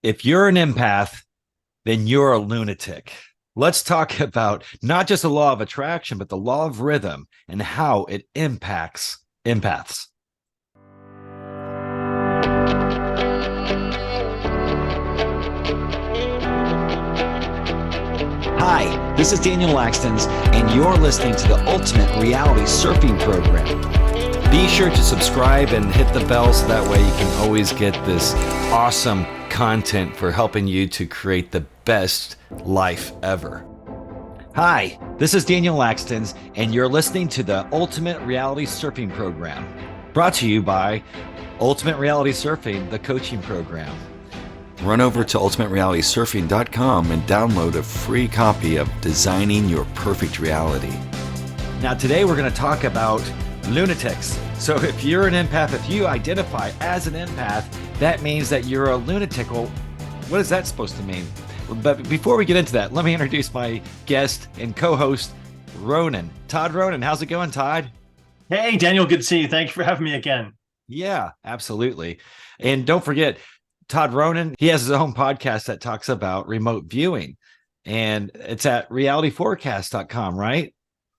If you're an empath, then you're a lunatic. Let's talk about not just the law of attraction, but the law of rhythm and how it impacts empaths. Hi, this is Daniel Lakstins, and you're listening to the Ultimate Reality Surfing Program. Be sure to subscribe and hit the bell so that way you can always get this awesome content for helping you to create the best life ever. Hi, this is Daniel Lakstins, and you're listening to the Ultimate Reality Surfing Program, brought to you by Ultimate Reality Surfing, the coaching program. Run over to ultimaterealitysurfing.com and download a free copy of Designing Your Perfect Reality. Now, today we're going to talk about lunatics. So if you're an empath, if you identify as an empath, that means that you're a lunatic. Well, what is that supposed to mean? But before we get into that, let me introduce my guest and co-host, Ronan. Todd Ronan. How's it going, Todd? Hey, Daniel. Good to see you. Thank you for having me again. Yeah, absolutely. And don't forget, Todd Ronan, he has his own podcast that talks about remote viewing. And it's at realityforecast.com, right?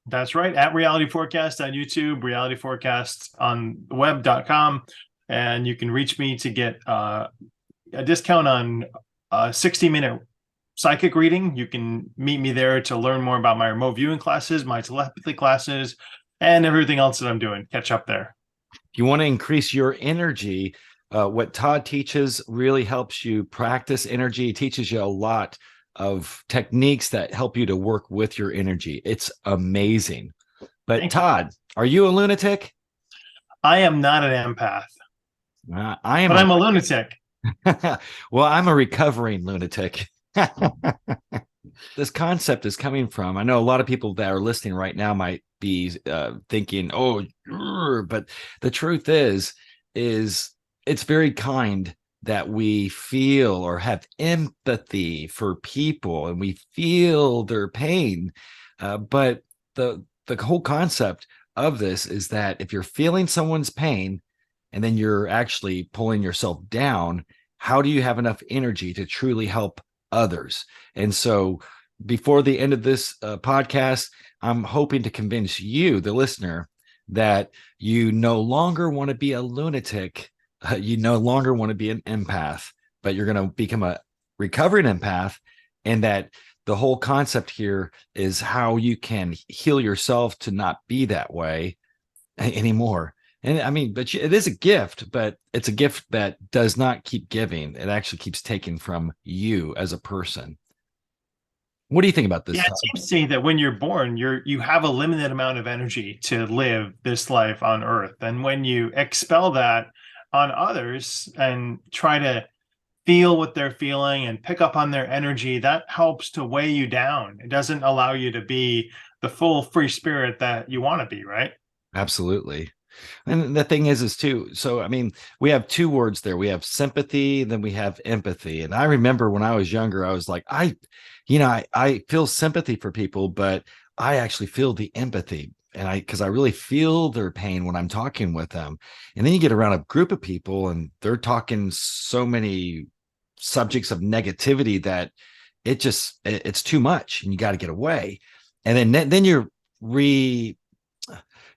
That's right. At Reality Forecast on YouTube, Reality Forecast on the web.com. And you can reach me to get a discount on a 60-minute psychic reading. You can meet me there to learn more about my remote viewing classes, my telepathy classes, and everything else that I'm doing. Catch up there. If you want to increase your energy, what Todd teaches really helps you practice energy. He teaches you a lot of techniques that help you to work with your energy. It's amazing. But Thank Todd, you. Are you a lunatic? I am not an empath. I am, but I'm a lunatic. Well, I'm a recovering lunatic. This concept is coming from, I know a lot of people that are listening right now might be thinking, oh, but the truth is it's very kind that we feel or have empathy for people and we feel their pain. But the whole concept of this is that if you're feeling someone's pain and then you're actually pulling yourself down, how do you have enough energy to truly help others? And so before the end of this podcast, I'm hoping to convince you, the listener, that you no longer want to be a lunatic. You no longer want to be an empath, but you're going to become a recovering empath. And that the whole concept here is how you can heal yourself to not be that way anymore. And I mean, but it is a gift, but it's a gift that does not keep giving. It actually keeps taking from you as a person. What do you think about this? Yeah, it seems to say that when you're born, you have a limited amount of energy to live this life on Earth. And when you expel that on others and try to feel what they're feeling and pick up on their energy, that helps to weigh you down. It doesn't allow you to be the full free spirit that you want to be, right? Absolutely. And the thing is too, so, I mean, we have two words there. We have sympathy, then we have empathy. And I remember when I was younger, I was like, I feel sympathy for people, but I actually feel the empathy. And because I really feel their pain when I'm talking with them. And then you get around a group of people and they're talking so many subjects of negativity that it's too much and you got to get away. And then you're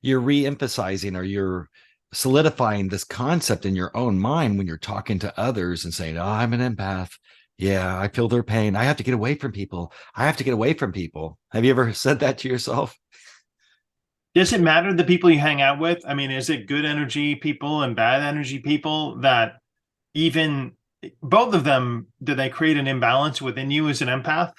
re-emphasizing or you're solidifying this concept in your own mind when you're talking to others and saying, oh, I'm an empath. Yeah, I feel their pain. I have to get away from people. I have to get away from people. Have you ever said that to yourself? Does it matter the people you hang out with? I mean, is it good energy people and bad energy people that even both of them, do they create an imbalance within you as an empath?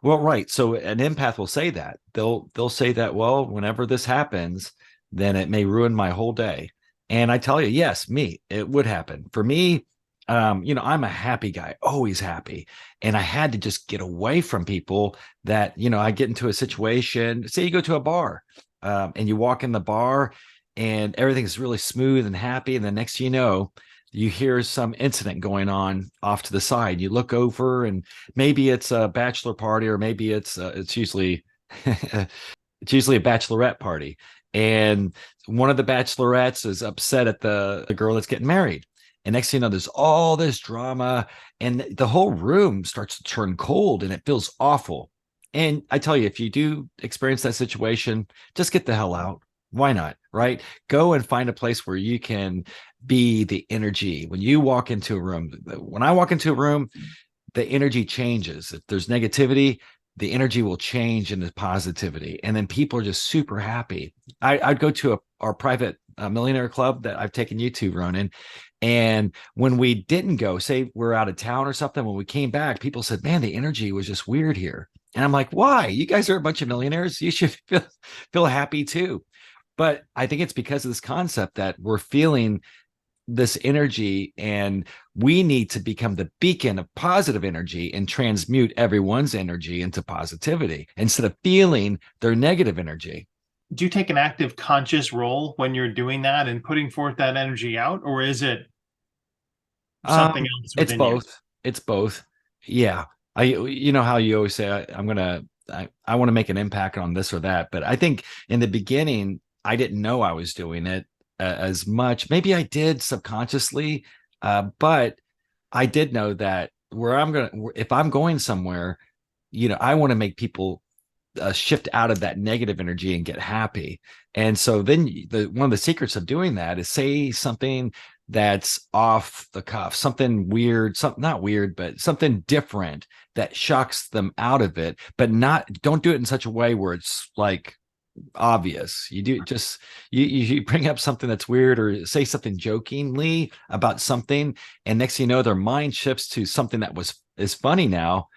Well, right. So an empath will say that. They'll say that, well, whenever this happens, then it may ruin my whole day. And I tell you, yes, it would happen. For me, I'm a happy guy, always happy. And I had to just get away from people that, I get into a situation, say you go to a bar, and you walk in the bar and everything's really smooth and happy. And the next thing you know, you hear some incident going on off to the side. You look over and maybe it's a bachelor party, or maybe it's usually it's usually a bachelorette party. And one of the bachelorettes is upset at the girl that's getting married. And next thing you know, there's all this drama, and the whole room starts to turn cold, and it feels awful. And I tell you, if you do experience that situation, just get the hell out. Why not? Right? Go and find a place where you can be the energy. When you walk into a room, when I walk into a room, the energy changes. If there's negativity, the energy will change into positivity. And then people are just super happy. I'd go to our private millionaire club that I've taken you to, Ronan. And when we didn't go, say we're out of town or something, when we came back, people said, man, the energy was just weird here. And I'm like, why? You guys are a bunch of millionaires. You should feel happy too. But I think it's because of this concept that we're feeling this energy, and we need to become the beacon of positive energy and transmute everyone's energy into positivity instead of feeling their negative energy. Do you take an active conscious role when you're doing that and putting forth that energy out, or is it something else It's within you? both. It's both. Yeah. You know how you always say, I want to make an impact on this or that. But I think in the beginning, I didn't know I was doing it as much. Maybe I did subconsciously, but I did know that if I'm going somewhere, I want to make people shift out of that negative energy and get happy. And so then one of the secrets of doing that is say something that's off the cuff, something weird, something not weird, but something different that shocks them out of it, but don't do it in such a way where it's like obvious. You do just you bring up something that's weird or say something jokingly about something, and next thing you know, their mind shifts to something that is funny now,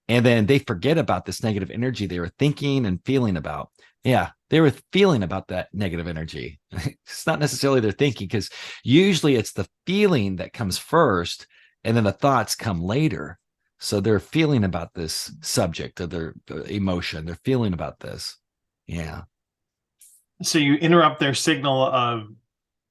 and then they forget about this negative energy they were thinking and feeling about. Yeah, they were feeling about that negative energy. It's not necessarily their thinking, because usually it's the feeling that comes first and then the thoughts come later. So they're feeling about this subject of their emotion. They're feeling about this. Yeah. So you interrupt their signal of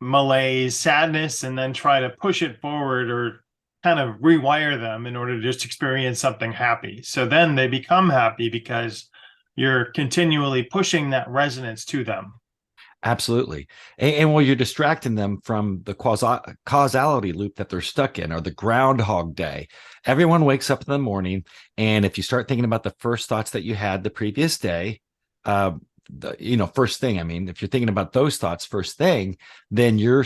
malaise, sadness, and then try to push it forward or kind of rewire them in order to just experience something happy. So then they become happy because you're continually pushing that resonance to them. Absolutely. And while you're distracting them from the causality loop that they're stuck in, or the groundhog day, everyone wakes up in the morning. And if you start thinking about the first thoughts that you had the previous day, first thing, I mean, if you're thinking about those thoughts first thing, then you're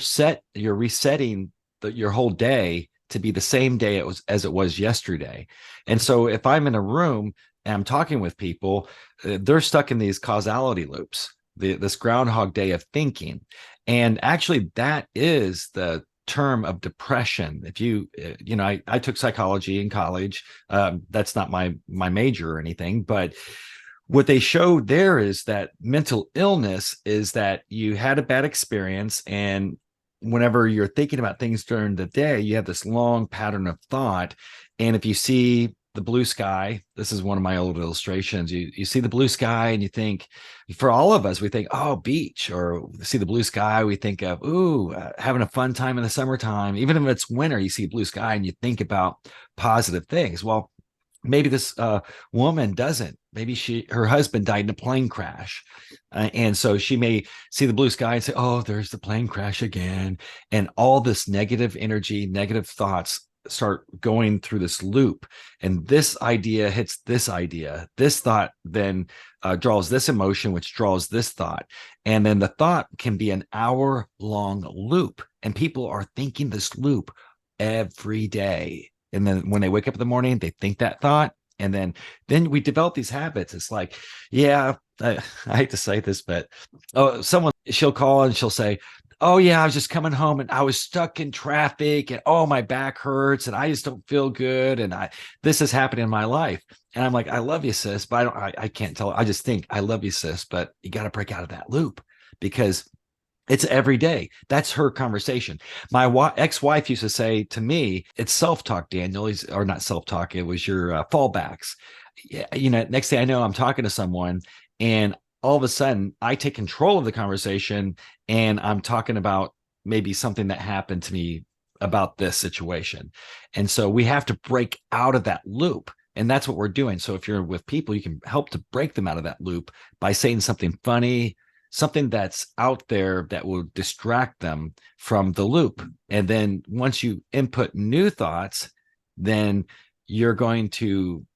resetting your whole day to be the same day as it was yesterday. And so if I'm in a room and I'm talking with people, they're stuck in these causality loops, this groundhog day of thinking. And actually that is the term of depression. If I took psychology in college. That's not my major or anything, but what they showed there is that mental illness is that you had a bad experience, and whenever you're thinking about things during the day, you have this long pattern of thought. And if you see the blue sky, this is one of my old illustrations, you see the blue sky and you think, for all of us, we think, oh, beach, or see the blue sky, we think of, having a fun time in the summertime. Even if it's winter, you see blue sky and you think about positive things. Well, maybe this woman doesn't. Maybe her husband died in a plane crash. And so she may see the blue sky and say, oh, there's the plane crash again. And all this negative energy, negative thoughts start going through this loop. And this idea hits this idea. This thought then draws this emotion, which draws this thought. And then the thought can be an hour-long loop. And people are thinking this loop every day. And then when they wake up in the morning, they think that thought. And then we develop these habits. It's like, yeah, I hate to say this, but she'll call and she'll say, oh yeah, I was just coming home and I was stuck in traffic and oh, my back hurts and I just don't feel good. And this is happening in my life. And I'm like, I love you, sis, but I can't tell. I just think I love you, sis, but you got to break out of that loop, because it's every day. That's her conversation. My ex-wife used to say to me, it's self-talk, Daniel, or not self-talk. It was your fallbacks. Yeah, next thing I know, I'm talking to someone and all of a sudden I take control of the conversation and I'm talking about maybe something that happened to me about this situation. And so we have to break out of that loop. And that's what we're doing. So if you're with people, you can help to break them out of that loop by saying something funny, something that's out there that will distract them from the loop. And then once you input new thoughts, then you're going to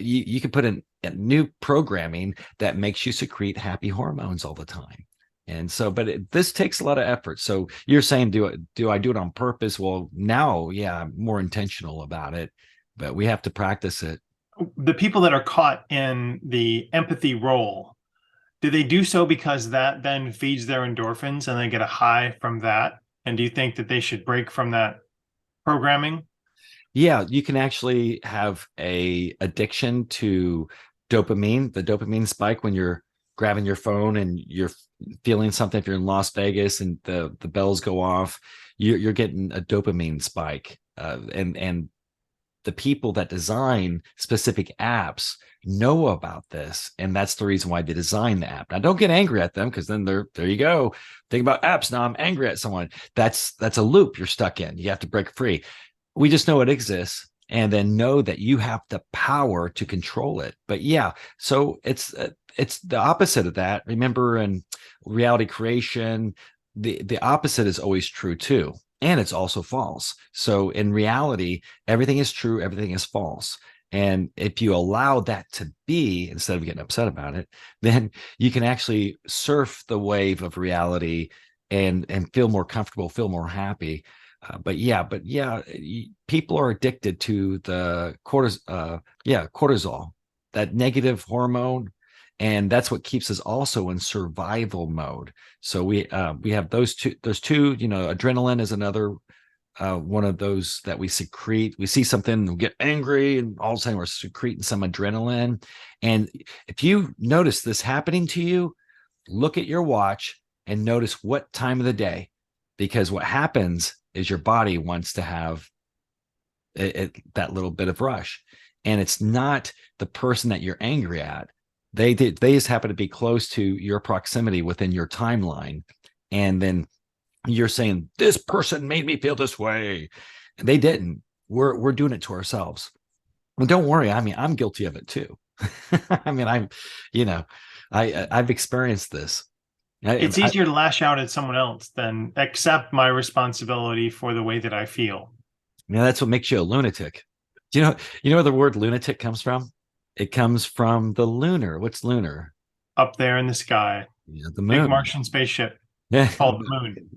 you can put in a new programming that makes you secrete happy hormones all the time. And so, but this takes a lot of effort. So you're saying, do I do it on purpose? Well, now, yeah, I'm more intentional about it, but we have to practice it. The people that are caught in the empathy role, do they do so because that then feeds their endorphins and they get a high from that? And do you think that they should break from that programming? Yeah, you can actually have a addiction to dopamine, the dopamine spike when you're grabbing your phone and you're feeling something. If you're in Las Vegas and the bells go off, you're getting a dopamine spike. And the people that design specific apps know about this, and that's the reason why they design the app. Now, don't get angry at them, because then there you go. Think about apps. Now I'm angry at someone. That's a loop you're stuck in. You have to break free. We just know it exists, and then know that you have the power to control it. But yeah, so it's the opposite of that. Remember, in reality creation, the opposite is always true too, and it's also false. So in reality, everything is true, everything is false. And if you allow that to be, instead of getting upset about it, then you can actually surf the wave of reality and feel more comfortable, feel more happy. But yeah, people are addicted to the cortisol, that negative hormone, and that's what keeps us also in survival mode. So we have those two. Adrenaline is another one of those that we secrete. We see something, we get angry, and all of a sudden we're secreting some adrenaline. And if you notice this happening to you, look at your watch and notice what time of the day, because what happens is your body wants to have that little bit of rush, and it's not the person that you're angry at. They just happen to be close to your proximity within your timeline, and then you're saying, this person made me feel this way, and they didn't. We're doing it to ourselves. Well, don't worry. I mean, I'm guilty of it too. I mean, I've experienced this. It's easier to lash out at someone else than accept my responsibility for the way that I feel. That's what makes you a lunatic. Do you know where the word lunatic comes from? It comes from the lunar. What's lunar? Up there in the sky, The big moon. Martian spaceship Yeah. called the moon.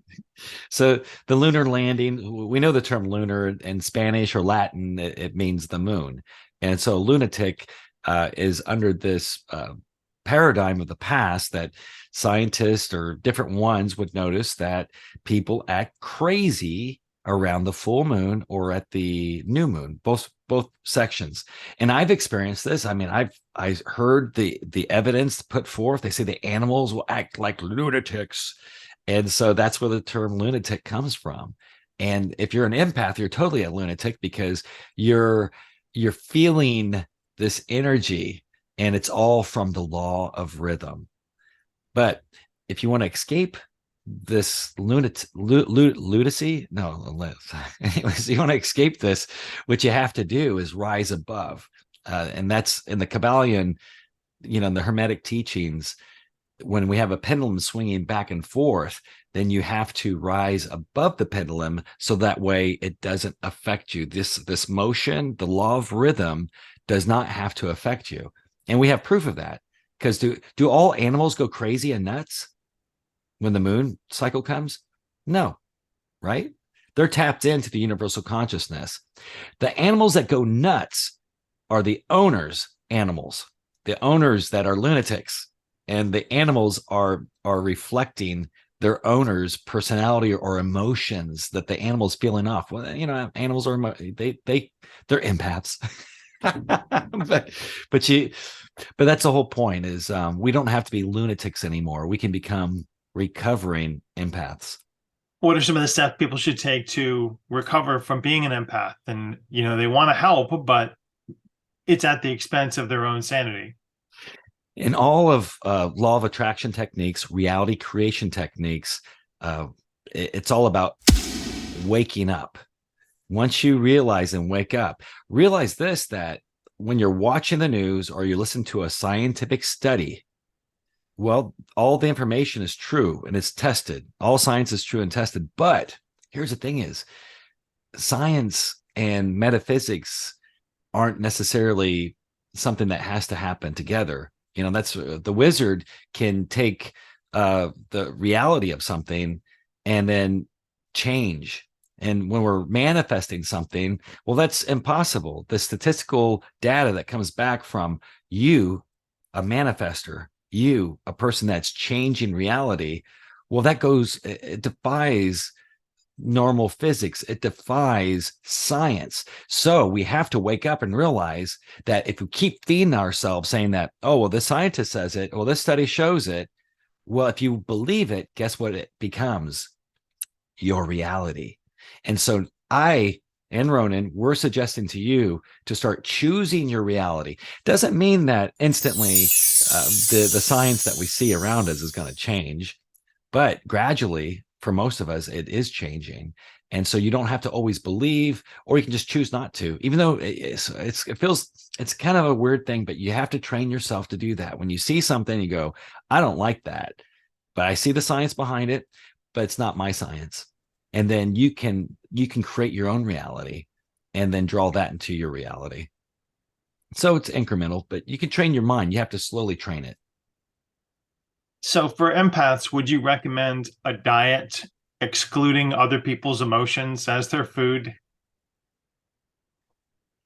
So the lunar landing, we know the term lunar in Spanish or Latin, it means the moon. And so lunatic is under this paradigm of the past that scientists or different ones would notice that people act crazy around the full moon or at the new moon, both sections. And I've experienced this. I mean, I heard the evidence put forth. They say the animals will act like lunatics. And so that's where the term lunatic comes from. And if you're an empath, you're totally a lunatic, because you're feeling this energy, and it's all from the law of rhythm. But if you want to escape this lunacy, no, anyways, you want to escape this, what you have to do is rise above. And that's in the Kabbalion, in the Hermetic teachings. When we have a pendulum swinging back and forth, then you have to rise above the pendulum, so that way it doesn't affect you. This motion, the law of rhythm, does not have to affect you. And we have proof of that, because do all animals go crazy and nuts when the moon cycle comes? No, right? They're tapped into the universal consciousness. The animals that go nuts are the owners' animals, the owners that are lunatics. And the animals are reflecting their owner's personality or emotions that the animal's feeling off. Well, animals are they're empaths. but that's the whole point, is we don't have to be lunatics anymore. We can become recovering empaths. What are some of the steps people should take to recover from being an empath? And they want to help, but it's at the expense of their own sanity. In all of law of attraction techniques, reality creation techniques, it's all about waking up. Once you realize and wake up, realize this, that when you're watching the news or you listen to a scientific study, Well, all the information is true and it's tested. All science is true and tested. But here's the thing is science and metaphysics aren't necessarily something that has to happen together. That's the wizard can take the reality of something and then change. And when we're manifesting something, well, that's impossible. The statistical data that comes back from you, a manifester, you, a person that's changing reality, well, it defies normal physics. It defies science. So we have to wake up and realize that if we keep feeding ourselves saying that, oh, well, the scientist says it, well, this study shows it. Well, if you believe it, guess what it becomes? Your reality. And so I and Ronan, we're suggesting to you to start choosing your reality. Doesn't mean that instantly the science that we see around us is going to change, but gradually, for most of us, it is changing. And so you don't have to always believe, or you can just choose not to, even though it feels, it's kind of a weird thing, but you have to train yourself to do that. When you see something, you go, I don't like that, but I see the science behind it, but it's not my science. And then you can create your own reality and then draw that into your reality. So it's incremental, but you can train your mind. You have to slowly train it. So for empaths, would you recommend a diet excluding other people's emotions as their food?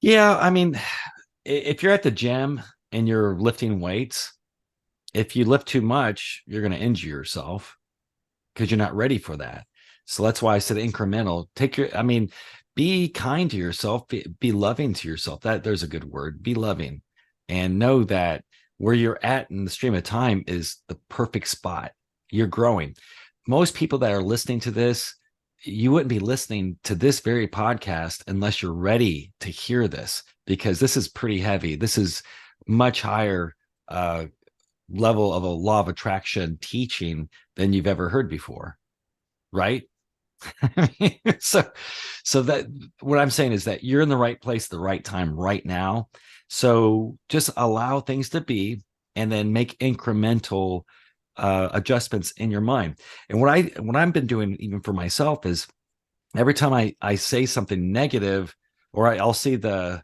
Yeah, I mean, if you're at the gym and you're lifting weights, if you lift too much, you're going to injure yourself because you're not ready for that. So that's why I said incremental. Be kind to yourself, be loving to yourself. That there's a good word. Be loving and know that where you're at in the stream of time is the perfect spot. You're growing. Most people that are listening to this, you wouldn't be listening to this very podcast unless you're ready to hear this, because this is pretty heavy. This is much higher level of a law of attraction teaching than you've ever heard before. Right. So that what I'm saying is that you're in the right place, the right time right now. So just allow things to be and then make incremental adjustments in your mind. And what I've been doing even for myself is every time I say something negative, or I'll see there's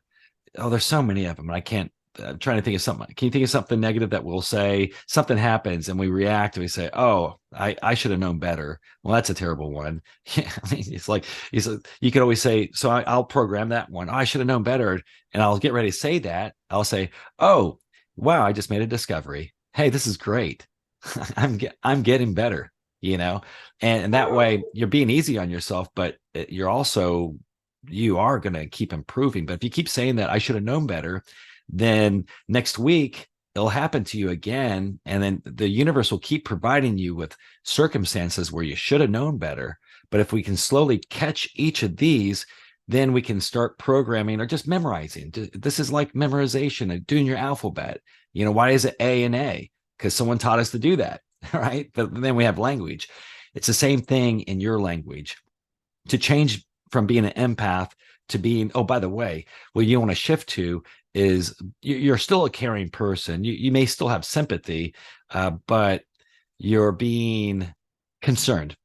so many of them and I can't. I'm trying to think of something. Can you think of something negative that we'll say? Something happens and we react and we say, "Oh, I should have known better." Well, that's a terrible one. Yeah, I mean, you could always say, "So I'll program that one. Oh, I should have known better," and I'll get ready to say that. I'll say, "Oh, wow, I just made a discovery. Hey, this is great. I'm getting better." And that way you're being easy on yourself, but you are going to keep improving. But if you keep saying that I should have known better, then next week it'll happen to you again. And then the universe will keep providing you with circumstances where you should have known better. But if we can slowly catch each of these, then we can start programming or just memorizing. This is like memorization and doing your alphabet. Why is it A and A? Because someone taught us to do that, right? But then we have language. It's the same thing in your language. To change from being an empath to being, oh, by the way, what you want to shift to is you're still a caring person. You may still have sympathy, but you're being concerned.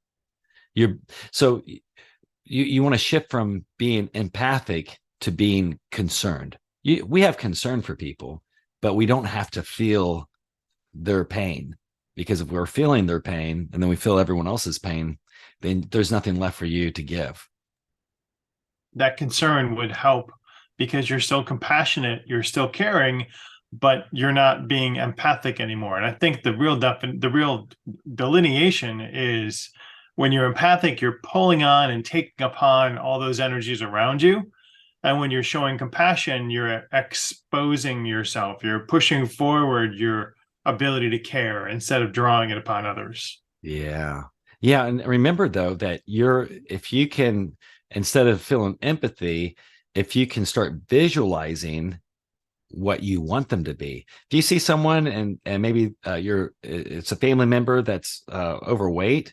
You want to shift from being empathic to being concerned. We have concern for people, but we don't have to feel their pain, because if we're feeling their pain and then we feel everyone else's pain, then there's nothing left for you to give. That concern would help because you're still compassionate, you're still caring, but you're not being empathic anymore. And I think the real delineation is when you're empathic, you're pulling on and taking upon all those energies around you. And when you're showing compassion, you're exposing yourself, you're pushing forward your ability to care instead of drawing it upon others. Yeah. Yeah. And remember, though, that if you can, instead of feeling empathy, if you can start visualizing what you want them to be. If you see someone and maybe it's a family member that's overweight,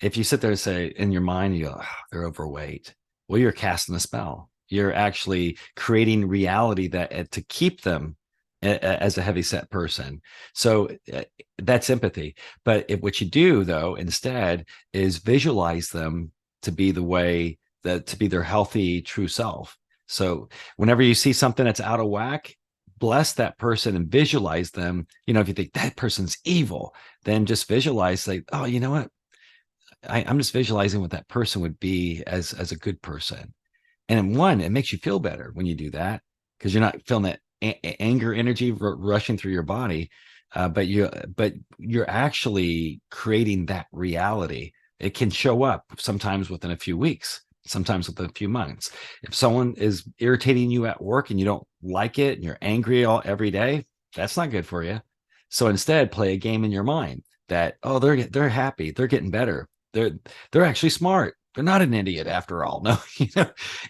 if you sit there and say in your mind, you go, oh, they're overweight. Well, you're casting a spell. You're actually creating reality that to keep them as a heavy set person. So that's empathy. But what you do though instead is visualize them to be the way that to be their healthy true self. So whenever you see something that's out of whack, bless that person and visualize them. If you think that person's evil, then just visualize like, oh, you know what, I'm just visualizing what that person would be as a good person. And one, it makes you feel better when you do that because you're not feeling that anger energy rushing through your body, but you're actually creating that reality. It can show up sometimes within a few weeks, sometimes within a few months. If someone is irritating you at work and you don't like it and you're angry every day, that's not good for you. So instead, play a game in your mind that, oh, they're happy, they're getting better, they're actually smart, they're not an idiot after all. No,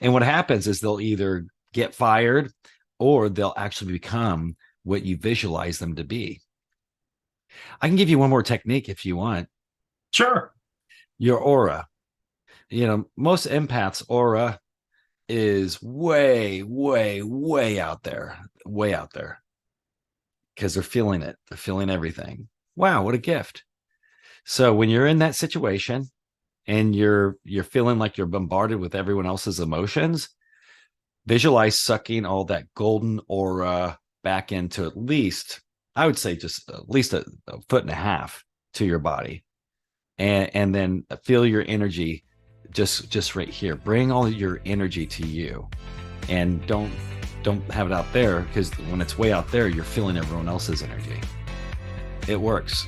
And what happens is they'll either get fired or they'll actually become what you visualize them to be. I can give you one more technique if you want. Sure. Your aura. Most empaths' aura is way, way, way out there, because they're feeling it. They're feeling everything. Wow, what a gift. So when you're in that situation and you're feeling like you're bombarded with everyone else's emotions, visualize sucking all that golden aura back into at least, I would say, just at least a foot and a half to your body, and then feel your energy just right here. Bring all your energy to you, and don't have it out there, because when it's way out there, you're feeling everyone else's energy. It works.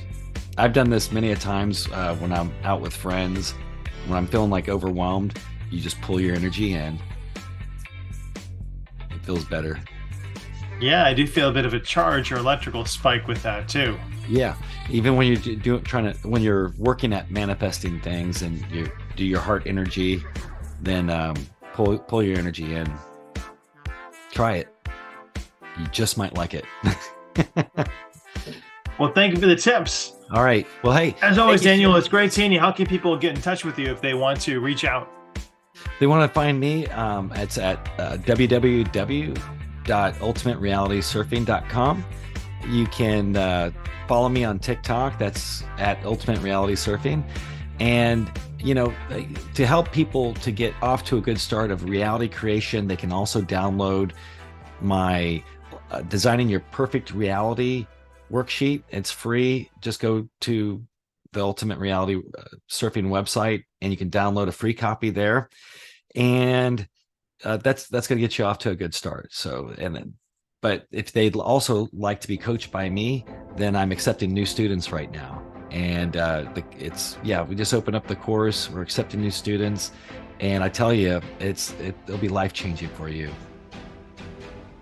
I've done this many a times when I'm out with friends. When I'm feeling like overwhelmed, you just pull your energy in. It feels better. Yeah, I do feel a bit of a charge or electrical spike with that too. Yeah, even when you're when you're working at manifesting things and you do your heart energy, then pull your energy in. Try it. You just might like it. Well, thank you for the tips. All right. Well, hey, as always, Daniel, it's great seeing you. How can people get in touch with you if they want to reach out? They want to find me. It's at www.ultimaterealitysurfing.com. You can follow me on TikTok. That's at Ultimate Reality Surfing. And, to help people to get off to a good start of reality creation, they can also download my Designing Your Perfect Reality worksheet. It's free. Just go to the Ultimate Reality Surfing website and you can download a free copy there. And that's going to get you off to a good start. So, but if they'd also like to be coached by me, then I'm accepting new students right now. And we just opened up the course. We're accepting new students, and I tell you, it'll be life-changing for you.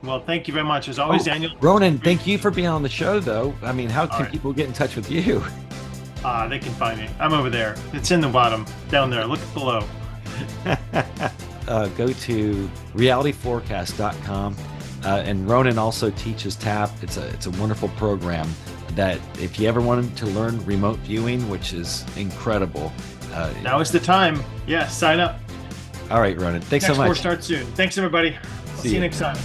Well, thank you very much. As always, Daniel. Ronan, thank you for being on the show, though. I mean, how can people get in touch with you? They can find me. I'm over there. It's in the bottom, down there. Look below. Go to realityforecast.com. And Ronan also teaches TAP. It's a wonderful program that if you ever wanted to learn remote viewing, which is incredible. Now is the time. Yeah, sign up. All right, Ronan. Thanks so much. Next course starts soon. Thanks, everybody. See you next time.